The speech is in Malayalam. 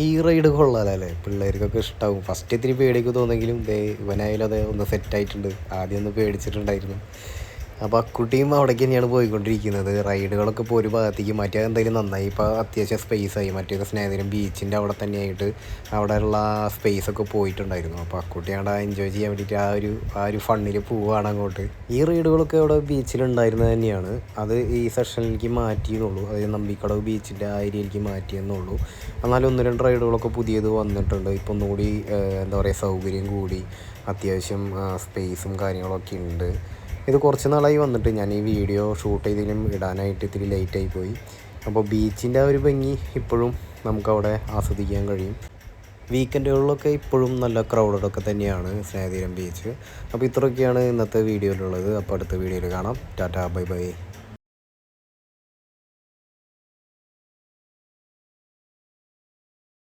ഈ റൈഡ് കൊള്ളാമല്ലേ, പിള്ളേർക്കൊക്കെ ഇഷ്ടമാവും. ഫസ്റ്റ് ഇത്തിരി പേടിയൊക്കെ തോന്നെങ്കിലും ഇവനായാലും അത് ഒന്ന് സെറ്റായിട്ടുണ്ട്. ആദ്യം ഒന്ന് പേടിച്ചിട്ടുണ്ടായിരുന്നു. അപ്പോൾ അക്കുട്ടിയും അവിടേക്ക് തന്നെയാണ് പോയിക്കൊണ്ടിരിക്കുന്നത്. റൈഡുകളൊക്കെ ഇപ്പോൾ ഒരു ഭാഗത്തേക്ക് മാറ്റി. അതെന്തായാലും നന്നായി. ഇപ്പോൾ അത്യാവശ്യം സ്പേസായി. മറ്റേത് സ്നേഹിതരും ബീച്ചിൻ്റെ അവിടെ തന്നെയായിട്ട് അവിടെയുള്ള സ്പേസൊക്കെ പോയിട്ടുണ്ടായിരുന്നു. അപ്പോൾ അക്കുട്ടി അവിടെ എൻജോയ് ചെയ്യാൻ വേണ്ടിയിട്ട് ആ ഒരു ഫണ്ണിൽ പോവുകയാണ് അങ്ങോട്ട്. ഈ റൈഡുകളൊക്കെ അവിടെ ബീച്ചിലുണ്ടായിരുന്നത് തന്നെയാണ്. അത് ഈ സെഷനിലേക്ക് മാറ്റിയെന്നുള്ളൂ. അതായത് നമ്പിക്കടവ് ബീച്ചിൻ്റെ ആ ഏരിയയിലേക്ക് മാറ്റിയെന്നുള്ളൂ. എന്നാലും 1-2 റൈഡുകളൊക്കെ പുതിയത് വന്നിട്ടുണ്ട്. ഇപ്പോൾ ഒന്നുകൂടി എന്താ പറയുക, സൗകര്യം കൂടി, അത്യാവശ്യം സ്പേസും കാര്യങ്ങളൊക്കെ ഉണ്ട്. ഇത് കുറച്ച് നാളായി വന്നിട്ട്. ഞാൻ ഈ വീഡിയോ ഷൂട്ട് ചെയ്തതിലും ഇടാനായിട്ട് ഇത്തിരി ലേറ്റായി പോയി. അപ്പോൾ ബീച്ചിൻ്റെ ആ ഒരു ഭംഗി ഇപ്പോഴും നമുക്കവിടെ ആസ്വദിക്കാൻ കഴിയും. വീക്കെൻഡുകളിലൊക്കെ ഇപ്പോഴും നല്ല ക്രൗഡഡൊക്കെ തന്നെയാണ് സ്നേഹതീരം ബീച്ച്. അപ്പോൾ ഇത്രയൊക്കെയാണ് ഇന്നത്തെ വീഡിയോയിലുള്ളത്. അപ്പോൾ അടുത്ത വീഡിയോയിൽ കാണാം. Tata, bye bye.